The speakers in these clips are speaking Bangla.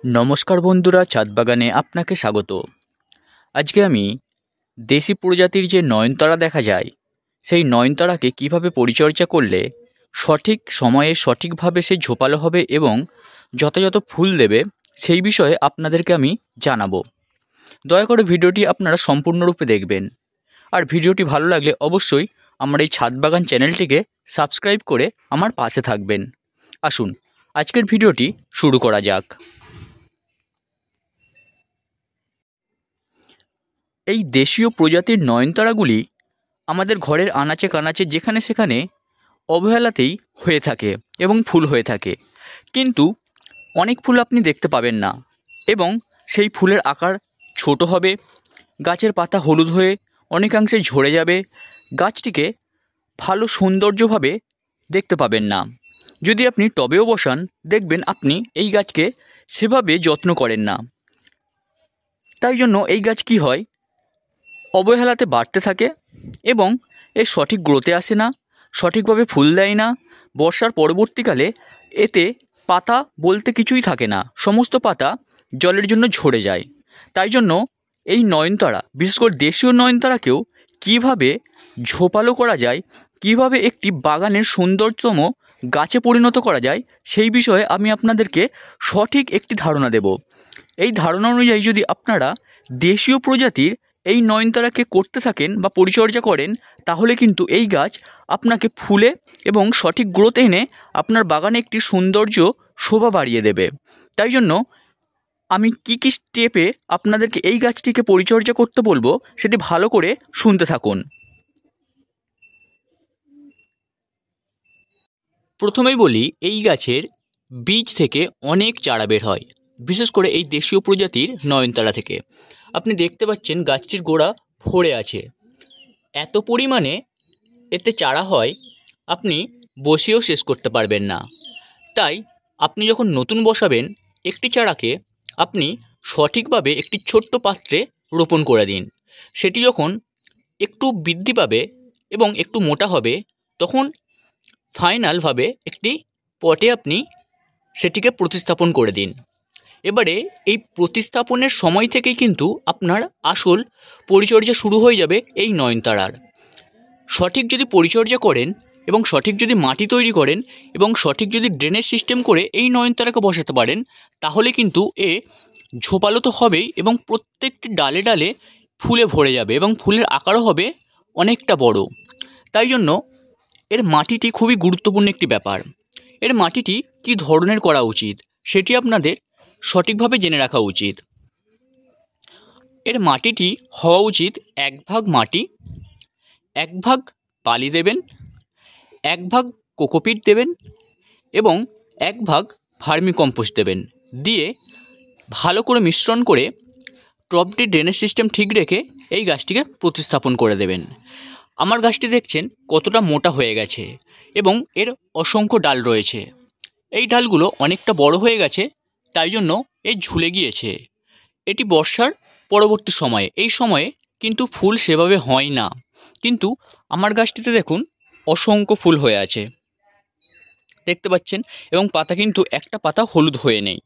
নমস্কার বন্ধুরা, ছাদ বাগানে আপনাকে স্বাগত। আজকে আমি দেশি প্রজাতির যে নয়নতারা দেখা যায়, সেই নয়নতারাকে কিভাবে পরিচর্যা করলে সঠিক সময়ে সঠিকভাবে সে ঝোপালো হবে এবং যথাযথ ফুল দেবে, সেই বিষয়ে আপনাদেরকে আমি জানাবো। দয়া করে ভিডিওটি আপনারা সম্পূর্ণরূপে দেখবেন। আর ভিডিওটি ভালো লাগলে অবশ্যই আমার এই ছাদ বাগান চ্যানেলটিকে সাবস্ক্রাইব করে আমার পাশে থাকবেন। আসুন আজকের ভিডিওটি শুরু করা যাক। এই দেশীয় প্রজাতির নয়নতারাগুলি আমাদের ঘরের আনাচে কানাচে যেখানে সেখানে অবহেলাতেই হয়ে থাকে এবং ফুল হয়ে থাকে, কিন্তু অনেক ফুল আপনি দেখতে পাবেন না এবং সেই ফুলের আকার ছোট হবে, গাছের পাতা হলুদ হয়ে অনেকাংশে ঝরে যাবে, গাছটিকে ভালো সৌন্দর্যভাবে দেখতে পাবেন না। যদি আপনি টবেও বসান, দেখবেন আপনি এই গাছকে সেভাবে যত্ন করেন না। তাই জন্য এই গাছ কি হয়, অবহেলাতে বাড়তে থাকে এবং এর সঠিক গ্রোথে আসে না, সঠিকভাবে ফুল দেয় না। বর্ষার পরবর্তীকালে এতে পাতা বলতে কিছুই থাকে না, সমস্ত পাতা জলের জন্য ঝরে যায়। তাই জন্য এই নয়নতারা, বিশেষ করে দেশীয় নয়নতারাকেও কীভাবে ঝোপালো করা যায়, কিভাবে একটি বাগানের সুন্দরতম গাছে পরিণত করা যায়, সেই বিষয়ে আমি আপনাদেরকে সঠিক একটি ধারণা দেব। এই ধারণা অনুযায়ী যদি আপনারা দেশীয় প্রজাতির এই নয়নতারাকে করতে থাকেন বা পরিচর্যা করেন, তাহলে কিন্তু এই গাছ আপনাকে ফুলে এবং সঠিক গ্রোথ এনে আপনার বাগানে একটি সৌন্দর্য শোভা বাড়িয়ে দেবে। তাই জন্য আমি কি স্টেপে আপনাদেরকে এই গাছটিকে পরিচর্যা করতে বলবো, সেটি ভালো করে শুনতে থাকুন। প্রথমেই বলি, এই গাছের বীজ থেকে অনেক চারা বের হয়, বিশেষ করে এই দেশীয় প্রজাতির নয়নতারা থেকে। আপনি দেখতে পাচ্ছেন গাছটির গোড়া ভরে আছে, এত পরিমাণে এতে চারা হয় আপনি বসেও শেষ করতে পারবেন না। তাই আপনি যখন নতুন বসাবেন, একটি চারাকে আপনি সঠিকভাবে একটি ছোট্ট পাত্রে রোপণ করে দিন। সেটি যখন একটু বৃদ্ধি পাবে এবং একটু মোটা হবে, তখন ফাইনালভাবে একটি পটে আপনি সেটিকে প্রতিস্থাপন করে দিন। এবারে এই প্রতিস্থাপনের সময় থেকেই কিন্তু আপনার আসল পরিচর্যা শুরু হয়ে যাবে এই নয়নতারার। সঠিক যদি পরিচর্যা করেন এবং সঠিক যদি মাটি তৈরি করেন এবং সঠিক যদি ড্রেনেজ সিস্টেম করে এই নয়নতারাকে বসাতে পারেন, তাহলে কিন্তু এ ঝোপালো তো হবেই এবং প্রত্যেকটি ডালে ডালে ফুলে ভরে যাবে এবং ফুলের আকারও হবে অনেকটা বড়। তাই জন্য এর মাটিটি খুবই গুরুত্বপূর্ণ একটি ব্যাপার। এর মাটিটি কী ধরনের করা উচিত, সেটি আপনাদের সঠিকভাবে জেনে রাখা উচিত। এর মাটিটি হওয়া উচিত 1 ভাগ মাটি, 1 ভাগ বালি দেবেন, 1 ভাগ কোকোপিট দেবেন এবং 1 ভাগ ভার্মি কম্পোস্ট দেবেন। দিয়ে ভালো করে মিশ্রণ করে টবটির ড্রেনেজ সিস্টেম ঠিক রেখে এই গাছটিকে প্রতিস্থাপন করে দেবেন। আমার গাছটি দেখছেন কতটা মোটা হয়ে গেছে এবং এর অসংখ্য ডাল রয়েছে। এই ডালগুলো অনেকটা বড় হয়ে গেছে, তাই জন্য এ ঝুলে গিয়েছে। এটি বর্ষার পরবর্তী সময়ে, এই সময়ে কিন্তু ফুল সেভাবে হয় না, কিন্তু আমার গাছটিতে দেখুন অসংখ্য ফুল হয়ে আছে, দেখতে পাচ্ছেন, এবং পাতা কিন্তু একটা পাতা হলুদ হয়ে নেই।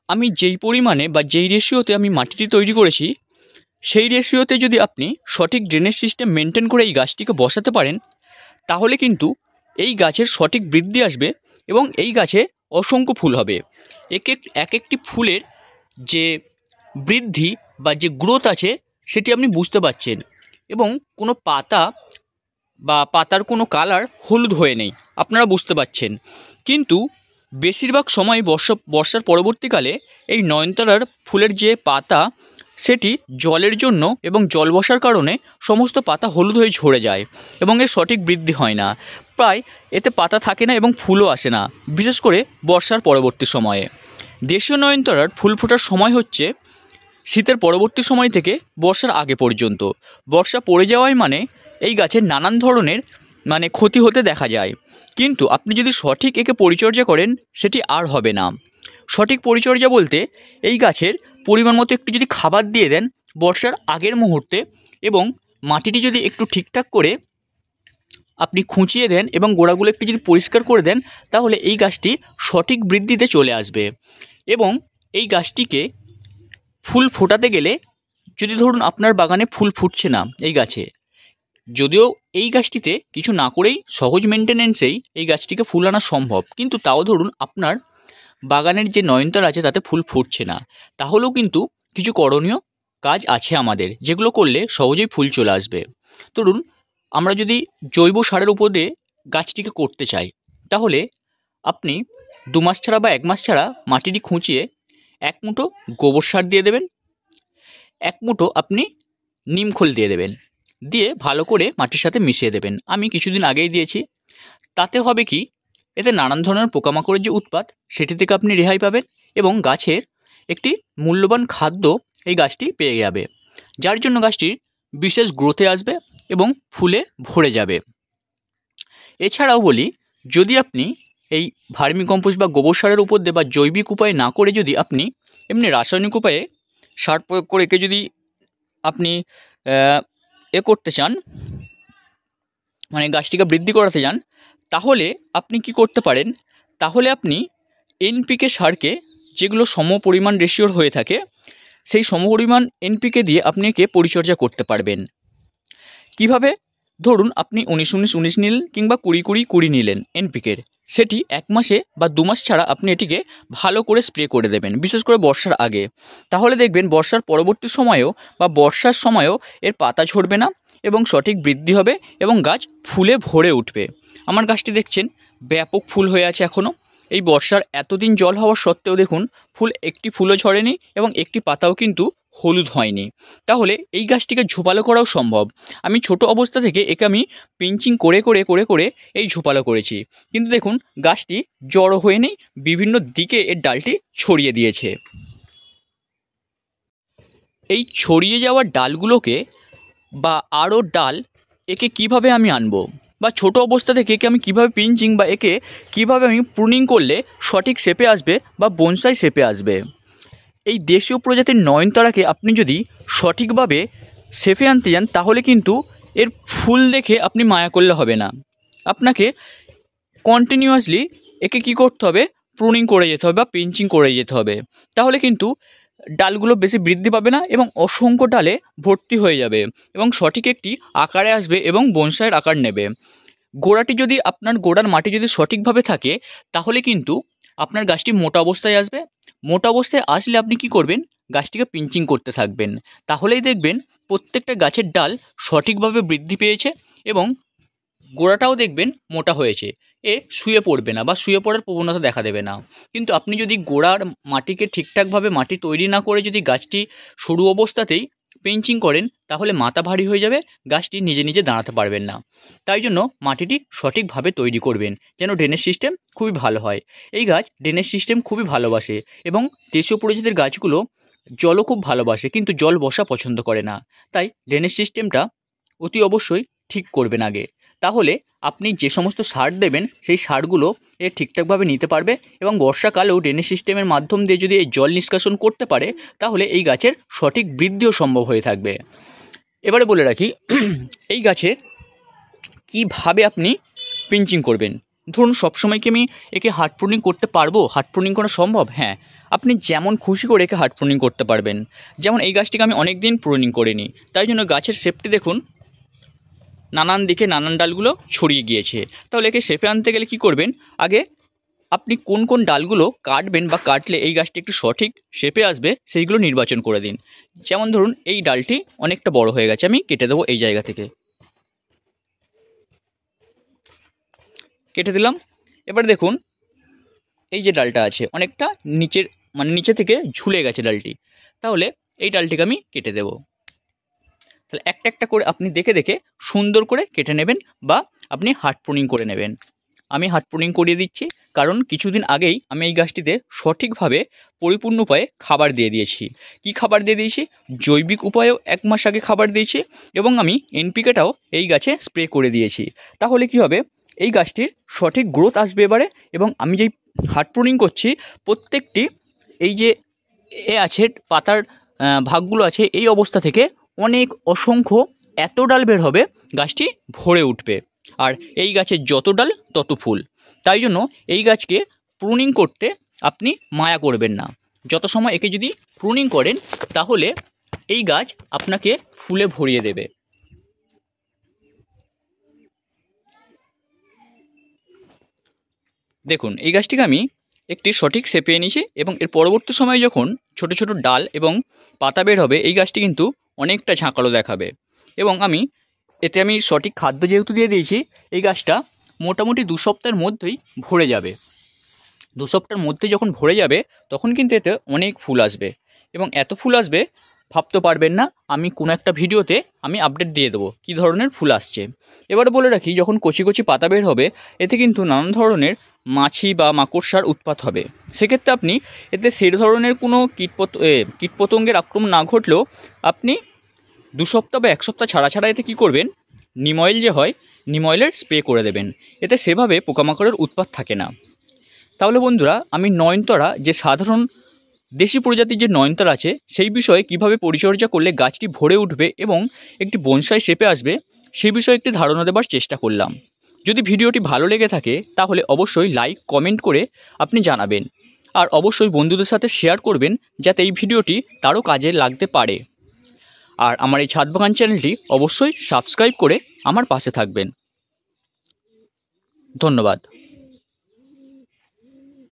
আমি যেই পরিমাণে বা যেই রেশিওতে আমি মাটিটি তৈরি করেছি, সেই রেশিওতে যদি আপনি সঠিক ড্রেনেজ সিস্টেম মেনটেন করে এই গাছটিকে বসাতে পারেন, তাহলে কিন্তু এই গাছের সঠিক বৃদ্ধি আসবে এবং এই গাছে অসংখ্য ফুল হবে। এক একটি ফুলের যে বৃদ্ধি বা যে গ্রোথ আছে, সেটি আপনি বুঝতে পারছেন, এবং কোনো পাতা বা পাতার কোনো কালার হলুদ হয়ে নেই, আপনারা বুঝতে পারছেন। কিন্তু বেশিরভাগ সময় বর্ষার পরবর্তীকালে এই নয়নতারার ফুলের যে পাতা, সেটি জলের জন্য এবং জল বসার কারণে সমস্ত পাতা হলুদ হয়ে ঝরে যায় এবং এর সঠিক বৃদ্ধি হয় না। প্রায় এতে পাতা থাকে না এবং ফুলও আসে না, বিশেষ করে বর্ষার পরবর্তী সময়ে। দেশীয় নয়নতারার ফুল ফোটার সময় হচ্ছে শীতের পরবর্তী সময় থেকে বর্ষার আগে পর্যন্ত। বর্ষা পড়ে যাওয়ায় মানে এই গাছের নানান ধরনের ক্ষতি হতে দেখা যায়, কিন্তু আপনি যদি সঠিক একে পরিচর্যা করেন, সেটি আর হবে না। সঠিক পরিচর্যা বলতে এই গাছের পরিমাণ মতো একটু যদি খাবার দিয়ে দেন বর্ষার আগের মুহূর্তে, এবং মাটিটি যদি একটু ঠিকঠাক করে আপনি খুঁচিয়ে দেন এবং গোড়াগুলো একটু যদি পরিষ্কার করে দেন, তাহলে এই গাছটি সঠিক বৃদ্ধিতে চলে আসবে। এবং এই গাছটিকে ফুল ফোটাতে গেলে যদি ধরুন আপনার বাগানে ফুল ফুটছে না এই গাছে, যদিও এই গাছটিতে কিছু না করেই সহজ মেনটেনেন্সেই এই গাছটিকে ফুল আনা সম্ভব, কিন্তু তাও ধরুন আপনার বাগানের যে নয়নতারা আছে তাতে ফুল ফুটছে না, তাহলেও কিন্তু কিছু করণীয় কাজ আছে আমাদের, যেগুলো করলে সহজেই ফুল চলে আসবে। ধরুন আমরা যদি জৈব সারের উপর দিয়ে গাছটিকে করতে চাই, তাহলে আপনি 2 মাস ছাড়া বা 1 মাস ছাড়া মাটিটি খুঁচিয়ে 1 মুঠো গোবর সার দিয়ে দেবেন, 1 মুঠো আপনি নিমখোল দিয়ে দেবেন, দিয়ে ভালো করে মাটির সাথে মিশিয়ে দেবেন। আমি কিছুদিন আগেই দিয়েছি। তাতে হবে কি, এতে নানান ধরনের পোকামাকড়ের যে উৎপাত সেটি থেকে আপনি রেহাই পাবেন এবং গাছের একটি মূল্যবান খাদ্য এই গাছটি পেয়ে যাবে, যার জন্য গাছটির বিশেষ গ্রোথে আসবে এবং ফুলে ভরে যাবে। এছাড়াও বলি, যদি আপনি এই ভার্মি কম্পোস্ট বা গোবর সারের উপর দিয়ে বা জৈবিক উপায়ে না করে যদি আপনি এমনি রাসায়নিক উপায়ে সার প্রয়োগ করে একে যদি আপনি করতে চান, মানে গাছটিকে বৃদ্ধি করাতে চান, তাহলে আপনি কি করতে পারেন, তাহলে আপনি এনপিকে সারকে, যেগুলো সমপরিমাণ রেশিওর হয়ে থাকে, সেই সমপরিমাণ এনপিকে দিয়ে আপনি একে পরিচর্যা করতে পারবেন। কিভাবে? ধরুন আপনি 19-19-19 নিলেন কিংবা 20-20-20 নিলেন এনপিকের, সেটি 1 মাসে বা 2 মাস ছাড়া আপনি এটিকে ভালো করে স্প্রে করে দেবেন, বিশেষ করে বর্ষার আগে। তাহলে দেখবেন বর্ষার পরবর্তী সময়েও বা বর্ষার সময়ও এর পাতা ঝরবে না এবং সঠিক বৃদ্ধি হবে এবং গাছ ফুলে ভরে উঠবে। আমার গাছটি দেখছেন ব্যাপক ফুল হয়ে আছে এখনও। এই বর্ষার এতদিন জল হওয়া সত্ত্বেও দেখুন ফুল একটি ফুলও ঝরেনি এবং একটি পাতাও কিন্তু হলুদ হয়নি। তাহলে এই গাছটিকে ঝোপালো করাও সম্ভব। আমি ছোট অবস্থা থেকে একে আমি পিঞ্চিং করে করে করে করে এই ঝোপালো করেছি, কিন্তু দেখুন গাছটি জড়ো হয়ে নেই, বিভিন্ন দিকে এর ডালটি ছড়িয়ে দিয়েছে। এই ছড়িয়ে যাওয়া ডালগুলোকে বা আরও ডাল একে কিভাবে আমি আনবো, বা ছোট অবস্থা থেকে একে আমি কীভাবে পিঞ্চিং বা একে কীভাবে আমি প্রুনিং করলে সঠিক শেপে আসবে বা বনসাই শেপে আসবে। এই দেশীয় প্রজাতির নয়নতারাকে আপনি যদি সঠিকভাবে শেপে আনতে যান, তাহলে কিন্তু এর ফুল দেখে আপনি মায়া করলে হবে না, আপনাকে কন্টিনিউয়াসলি একে কী করতে হবে, প্রুনিং করে যেতে হবে বা পিঞ্চিং করে যেতে হবে। তাহলে কিন্তু ডালগুলো বেশি বৃদ্ধি পাবে না এবং অসংখ্য ডালে ভর্তি হয়ে যাবে এবং সঠিক একটি আকারে আসবে এবং বনসাইয়ের আকার নেবে। গোড়াটি যদি আপনার গোড়ার মাটি যদি সঠিকভাবে থাকে, তাহলে কিন্তু আপনার গাছটি মোটা অবস্থায় আসবে। মোটা অবস্থায় আসলে আপনি কি করবেন, গাছটিকে পিঞ্চিং করতে থাকবেন, তাহলেই দেখবেন প্রত্যেকটা গাছের ডাল সঠিকভাবে বৃদ্ধি পেয়েছে এবং গোড়াটাও দেখবেন মোটা হয়েছে। এ শুয়ে পড়বে না বা শুয়ে পড়ার প্রবণতা দেখা দেবে না। কিন্তু আপনি যদি গোড়ার মাটিকে ঠিকঠাকভাবে মাটি তৈরি না করে যদি গাছটি সরু অবস্থাতেই পিঞ্চিং করেন, তাহলে মাথা ভারী হয়ে যাবে, গাছটি নিজে নিজে দাঁড়াতে পারবেন না। তাই জন্য মাটিটি সঠিকভাবে তৈরি করবেন, যেন ড্রেনেজ সিস্টেম খুবই ভালো হয়। এই গাছ ড্রেনেজ সিস্টেম খুবই ভালোবাসে এবং দেশীয় প্রজাতির গাছগুলো জলও খুব ভালোবাসে, কিন্তু জল বসা পছন্দ করে না। তাই ড্রেনেজ সিস্টেমটা অতি অবশ্যই ঠিক করবেন আগে, তাহলে আপনি যে সমস্ত সার দেবেন সেই সারগুলো এ ঠিকঠাকভাবে নিতে পারবে এবং বর্ষাকালেও ড্রেনেজ সিস্টেমের মাধ্যম দিয়ে যদি এই জল নিষ্কাশন করতে পারে, তাহলে এই গাছের সঠিক বৃদ্ধিও সম্ভব হয়ে থাকবে। এবারে বলে রাখি, এই গাছে কিভাবে আপনি পিঞ্চিং করবেন। ধরুন সবসময় কি আমি একে হার্ড প্রুনিং করতে পারবো? হার্ড প্রুনিং করা সম্ভব? হ্যাঁ, আপনি যেমন খুশি করে একে হার্ড প্রুনিং করতে পারবেন। যেমন এই গাছটিকে আমি অনেক দিন প্রুনিং করিনি, তাই জন্য গাছের শেপটি দেখুন নানান দিকে নানান ডালগুলো ছড়িয়ে গিয়েছে। তাহলে একে শেপে আনতে গেলে কি করবেন, আগে আপনি কোন কোন ডালগুলো কাটবেন বা কাটলে এই গাছটি একটু সঠিক শেপে আসবে সেইগুলো নির্বাচন করে দিন। যেমন ধরুন এই ডালটি অনেকটা বড় হয়ে গেছে, আমি কেটে দেবো এই জায়গা থেকে, কেটে দিলাম। এবার দেখুন এই যে ডালটা আছে অনেকটা নিচের মানে নিচে থেকে ঝুলে গেছে ডালটি, তাহলে এই ডালটিকে আমি কেটে দেবো। তাহলে একটা একটা করে আপনি দেখে দেখে সুন্দর করে কেটে নেবেন বা আপনি হার্ড প্রুনিং করে নেবেন। আমি হার্ড প্রুনিং করিয়ে দিচ্ছি, কারণ কিছুদিন আগেই আমি এই গাছটিতে সঠিকভাবে পরিপূর্ণ উপায়ে খাবার দিয়ে দিয়েছি। কি খাবার দিয়ে দিয়েছি? জৈবিক উপায়েও 1 মাস আগে খাবার দিয়েছি এবং আমি এনপিকেটাও এই গাছে স্প্রে করে দিয়েছি। তাহলে কি হবে, এই গাছটির সঠিক গ্রোথ আসবে এবারে। এবং আমি যেই হার্ড প্রুনিং করছি, প্রত্যেকটি এই যে আছে পাতার ভাগগুলো আছে, এই অবস্থা থেকে অনেক অসংখ্য এত ডাল বের হবে, গাছটি ভরে উঠবে। আর এই গাছের যত ডাল তত ফুল। তাই জন্য এই গাছকে প্রুনিং করতে আপনি মায়া করবেন না। যত সময় একে যদি প্রুনিং করেন তাহলে এই গাছ আপনাকে ফুলে ভরিয়ে দেবে। দেখুন এই গাছটিকে আমি একটি সঠিক শেপে এনেছি এবং এর পরবর্তী সময়ে যখন ছোট ছোট ডাল এবং পাতা বের হবে এই গাছটি কিন্তু অনেকটা ঝাঁকালো দেখাবে। এবং এতে আমি সঠিক খাদ্য যেহেতু দিয়ে দিয়েছি এই গাছটা মোটামুটি 2 সপ্তাহের মধ্যেই ভরে যাবে। 2 সপ্তাহের মধ্যে যখন ভরে যাবে তখন কিন্তু এতে অনেক ফুল আসবে এবং এত ফুল আসবে ভাবতে পারবেন না। আমি কোনো একটা ভিডিওতে আমি আপডেট দিয়ে দেবো কী ধরনের ফুল আসছে। এবারে বলে রাখি, যখন কচি কচি পাতা বের হবে এতে কিন্তু নানান ধরনের মাছি বা মাকড়সার উৎপাত হবে। সেক্ষেত্রে আপনি এতে সেই ধরনের কোনো কীটপতঙ্গের আক্রমণ না ঘটলেও আপনি 2 সপ্তাহ বা 1 সপ্তাহ ছাড়া ছাড়া এতে কী করবেন, নিম অয়েল যে হয় নিম অয়েলের স্প্রে করে দেবেন। এতে সেভাবে পোকামাকড়ের উৎপাত থাকে না। তাহলে বন্ধুরা, আমি নয়নতারা যে সাধারণ দেশি প্রজাতির যে নয়নতারা আছে সেই বিষয়ে কিভাবে পরিচর্যা করলে গাছটি ভরে উঠবে এবং একটি বনসাই শেপে আসবে সেই বিষয়ে একটি ধারণা দেওয়ার চেষ্টা করলাম। যদি ভিডিওটি ভালো লেগে থাকে তাহলে অবশ্যই লাইক কমেন্ট করে আপনি জানাবেন, আর অবশ্যই বন্ধুদের সাথে শেয়ার করবেন যাতে এই ভিডিওটি তারও কাজে লাগতে পারে। আর আমার এই ছাদ বাগান চ্যানেলটি অবশ্যই সাবস্ক্রাইব করে আমার পাশে থাকবেন। ধন্যবাদ।